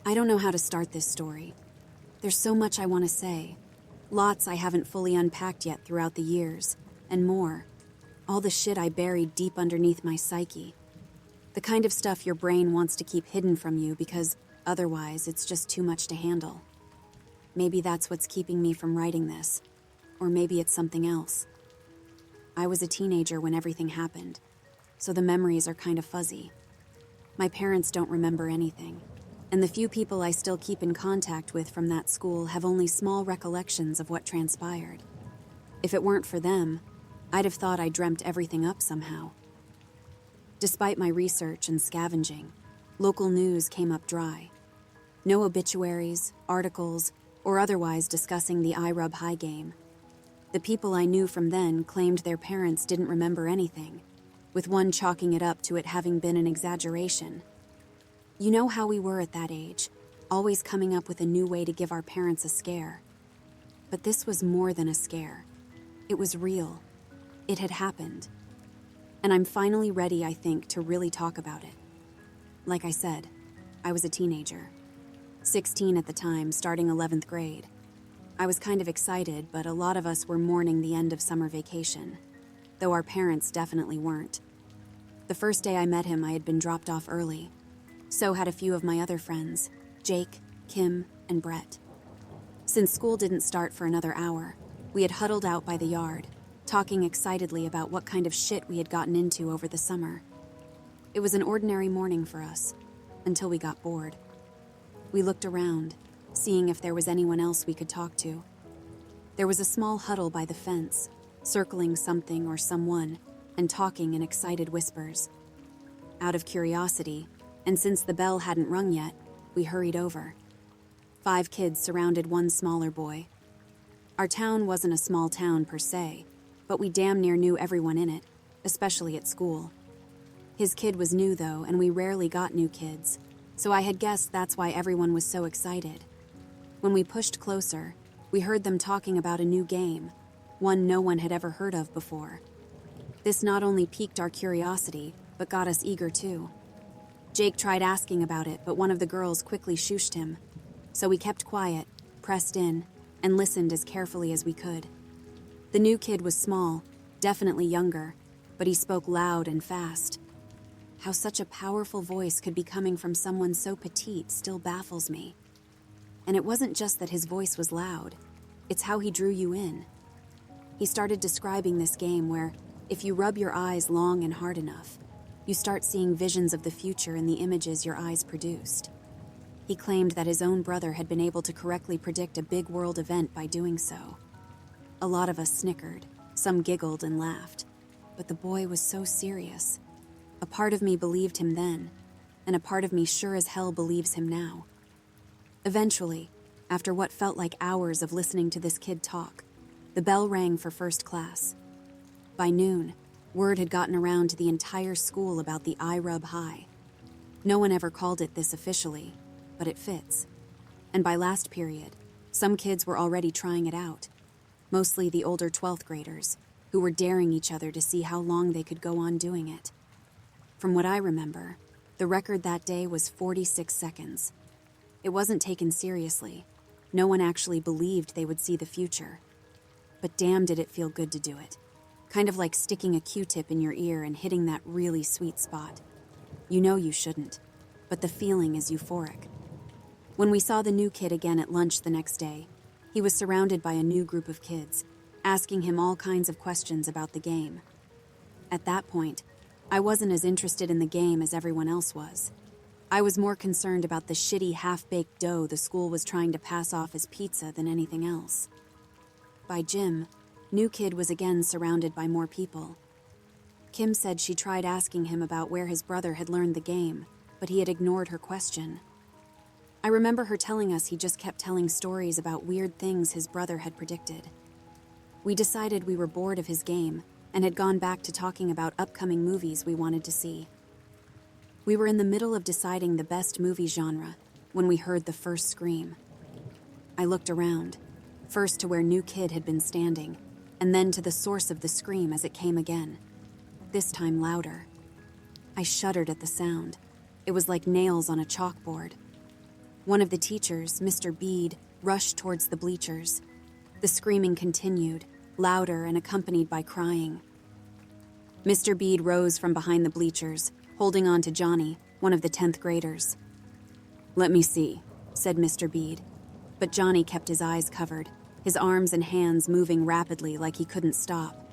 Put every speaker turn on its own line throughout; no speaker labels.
I don't know how to start this story. There's so much I want to say. Lots I haven't fully unpacked yet throughout the years, and more. All the shit I buried deep underneath my psyche. The kind of stuff your brain wants to keep hidden from you because otherwise it's just too much to handle. Maybe that's what's keeping me from writing this, or maybe it's something else. I was a teenager when everything happened, so the memories are kind of fuzzy. My parents don't remember anything, and the few people I still keep in contact with from that school have only small recollections of what transpired. If it weren't for them, I'd have thought I dreamt everything up somehow. Despite my research and scavenging, local news came up dry. No obituaries, articles, or otherwise discussing the I Rub High game. The people I knew from then claimed their parents didn't remember anything, with one chalking it up to it having been an exaggeration. You know how we were at that age, always coming up with a new way to give our parents a scare. But this was more than a scare. It was real. It had happened. And I'm finally ready, I think, to really talk about it. Like I said, I was a teenager. 16 at the time, starting 11th grade. I was kind of excited, but a lot of us were mourning the end of summer vacation, though our parents definitely weren't. The first day I met him, I had been dropped off early. So had a few of my other friends, Jake, Kim, and Brett. Since school didn't start for another hour, we had huddled out by the yard, talking excitedly about what kind of shit we had gotten into over the summer. It was an ordinary morning for us, until we got bored. We looked around, seeing if there was anyone else we could talk to. There was a small huddle by the fence, circling something or someone, and talking in excited whispers. Out of curiosity, and since the bell hadn't rung yet, we hurried over. 5 kids surrounded one smaller boy. Our town wasn't a small town per se, but we damn near knew everyone in it, especially at school. His kid was new though, and we rarely got new kids, so I had guessed that's why everyone was so excited. When we pushed closer, we heard them talking about a new game, one no one had ever heard of before. This not only piqued our curiosity, but got us eager too. Jake tried asking about it, but one of the girls quickly shushed him. So we kept quiet, pressed in, and listened as carefully as we could. The new kid was small, definitely younger, but he spoke loud and fast. How such a powerful voice could be coming from someone so petite still baffles me. And it wasn't just that his voice was loud, it's how he drew you in. He started describing this game where, if you rub your eyes long and hard enough, you start seeing visions of the future in the images your eyes produced. He claimed that his own brother had been able to correctly predict a big world event by doing so. A lot of us snickered, some giggled and laughed, but the boy was so serious. A part of me believed him then, and a part of me sure as hell believes him now. Eventually, after what felt like hours of listening to this kid talk, the bell rang for first class. By noon, word had gotten around to the entire school about the I Rub High. No one ever called it this officially, but it fits. And by last period, some kids were already trying it out, mostly the older 12th graders, who were daring each other to see how long they could go on doing it. From what I remember, the record that day was 46 seconds. It wasn't taken seriously. No one actually believed they would see the future. But damn did it feel good to do it. Kind of like sticking a Q-tip in your ear and hitting that really sweet spot. You know you shouldn't, but the feeling is euphoric. When we saw the new kid again at lunch the next day, he was surrounded by a new group of kids, asking him all kinds of questions about the game. At that point, I wasn't as interested in the game as everyone else was. I was more concerned about the shitty half-baked dough the school was trying to pass off as pizza than anything else. By gym, new kid was again surrounded by more people. Kim said she tried asking him about where his brother had learned the game, but he had ignored her question. I remember her telling us he just kept telling stories about weird things his brother had predicted. We decided we were bored of his game and had gone back to talking about upcoming movies we wanted to see. We were in the middle of deciding the best movie genre when we heard the first scream. I looked around, first to where new kid had been standing, and then to the source of the scream as it came again, this time louder. I shuddered at the sound. It was like nails on a chalkboard. One of the teachers, Mr. Bede, rushed towards the bleachers. The screaming continued, louder and accompanied by crying. Mr. Bede rose from behind the bleachers, holding on to Johnny, one of the 10th graders. "Let me see," said Mr. Bede. But Johnny kept his eyes covered, his arms and hands moving rapidly like he couldn't stop.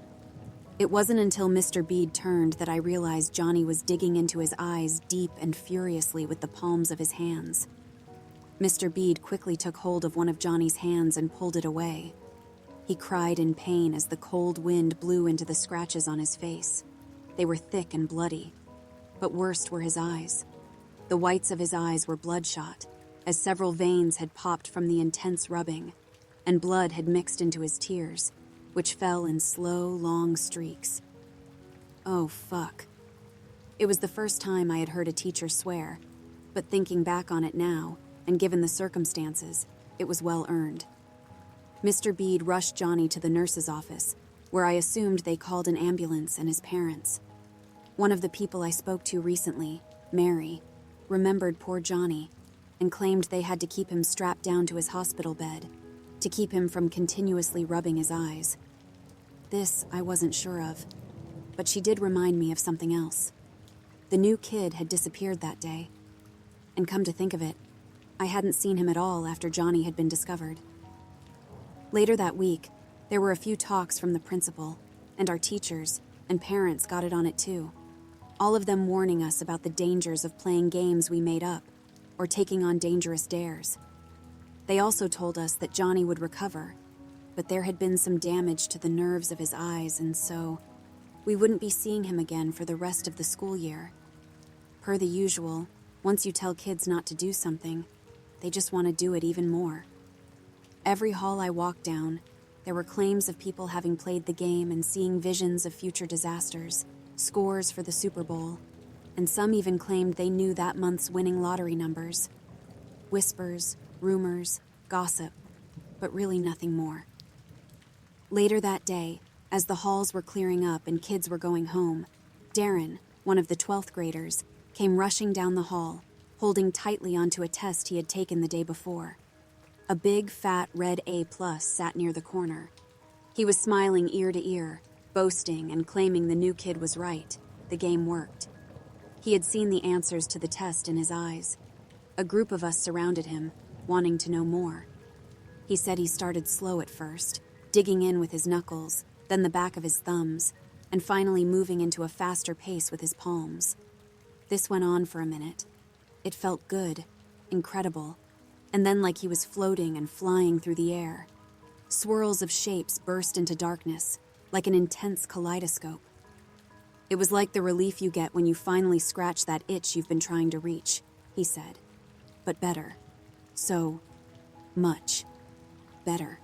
It wasn't until Mr. Bede turned that I realized Johnny was digging into his eyes deep and furiously with the palms of his hands. Mr. Bede quickly took hold of one of Johnny's hands and pulled it away. He cried in pain as the cold wind blew into the scratches on his face. They were thick and bloody, but worst were his eyes. The whites of his eyes were bloodshot, as several veins had popped from the intense rubbing, and blood had mixed into his tears, which fell in slow, long streaks. Oh, fuck. It was the first time I had heard a teacher swear, but thinking back on it now, and given the circumstances, it was well earned. Mr. Bede rushed Johnny to the nurse's office, where I assumed they called an ambulance and his parents. One of the people I spoke to recently, Mary, remembered poor Johnny and claimed they had to keep him strapped down to his hospital bed to keep him from continuously rubbing his eyes. This I wasn't sure of, but she did remind me of something else. The new kid had disappeared that day, and come to think of it, I hadn't seen him at all after Johnny had been discovered. Later that week, there were a few talks from the principal, and our teachers and parents got it on it too, all of them warning us about the dangers of playing games we made up or taking on dangerous dares. They also told us that Johnny would recover, but there had been some damage to the nerves of his eyes, and so we wouldn't be seeing him again for the rest of the school year. Per the usual, once you tell kids not to do something, they just want to do it even more. Every hall I walked down, there were claims of people having played the game and seeing visions of future disasters, scores for the Super Bowl, and some even claimed they knew that month's winning lottery numbers. Whispers, rumors, gossip, but really nothing more. Later that day, as the halls were clearing up and kids were going home, Darren, one of the 12th graders, came rushing down the hall, holding tightly onto a test he had taken the day before. A big, fat, red A+ sat near the corner. He was smiling ear to ear, boasting and claiming the new kid was right. The game worked. He had seen the answers to the test in his eyes. A group of us surrounded him, wanting to know more. He said he started slow at first, digging in with his knuckles, then the back of his thumbs, and finally moving into a faster pace with his palms. This went on for a minute. It felt good, incredible, and then like he was floating and flying through the air. Swirls of shapes burst into darkness, like an intense kaleidoscope. It was like the relief you get when you finally scratch that itch you've been trying to reach, he said. But better. So much better.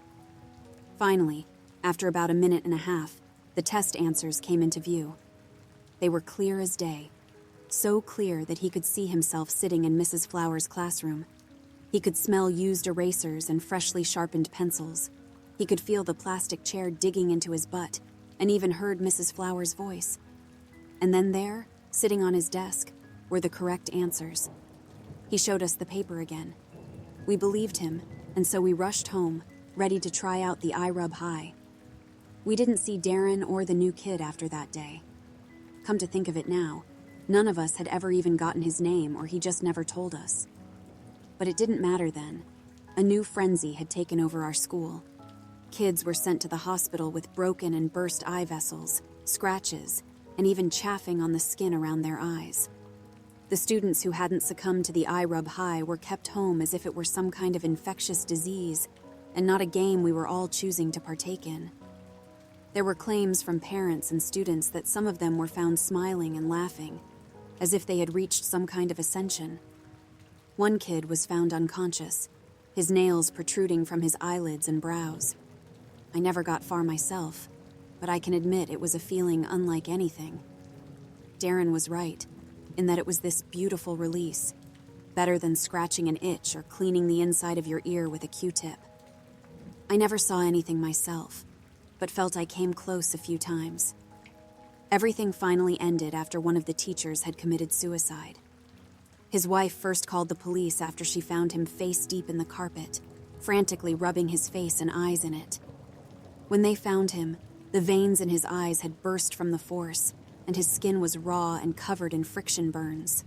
Finally, after about a minute and a half, the test answers came into view. They were clear as day, so clear that he could see himself sitting in Mrs. Flower's classroom. He could smell used erasers and freshly sharpened pencils. He could feel the plastic chair digging into his butt, and even heard Mrs. Flower's voice. And then there, sitting on his desk, were the correct answers. He showed us the paper again. We believed him, and so we rushed home, ready to try out the iRub High. We didn't see Darren or the new kid after that day. Come to think of it now, none of us had ever even gotten his name, or he just never told us. But it didn't matter then. A new frenzy had taken over our school. Kids were sent to the hospital with broken and burst eye vessels, scratches, and even chafing on the skin around their eyes. The students who hadn't succumbed to the iRub High were kept home as if it were some kind of infectious disease, and not a game we were all choosing to partake in. There were claims from parents and students that some of them were found smiling and laughing, as if they had reached some kind of ascension. One kid was found unconscious, his nails protruding from his eyelids and brows. I never got far myself, but I can admit it was a feeling unlike anything. Darren was right, in that it was this beautiful release, better than scratching an itch or cleaning the inside of your ear with a Q-tip. I never saw anything myself, but felt I came close a few times. Everything finally ended after one of the teachers had committed suicide. His wife first called the police after she found him face deep in the carpet, frantically rubbing his face and eyes in it. When they found him, the veins in his eyes had burst from the force, and his skin was raw and covered in friction burns.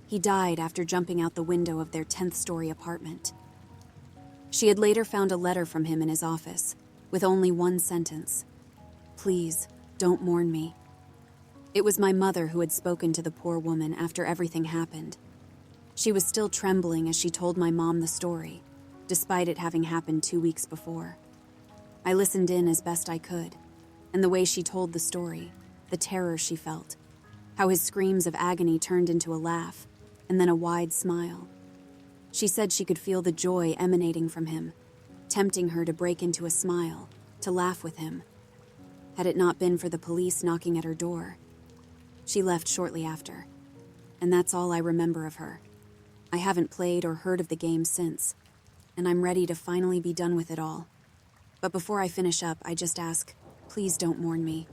He died after jumping out the window of their 10th-story apartment. She had later found a letter from him in his office, with only one sentence: "Please, don't mourn me." It was my mother who had spoken to the poor woman after everything happened. She was still trembling as she told my mom the story, despite it having happened 2 weeks before. I listened in as best I could, and the way she told the story, the terror she felt, how his screams of agony turned into a laugh, and then a wide smile. She said she could feel the joy emanating from him, tempting her to break into a smile, to laugh with him. Had it not been for the police knocking at her door, she left shortly after, and that's all I remember of her. I haven't played or heard of the game since, and I'm ready to finally be done with it all. But before I finish up, I just ask, please don't mourn me.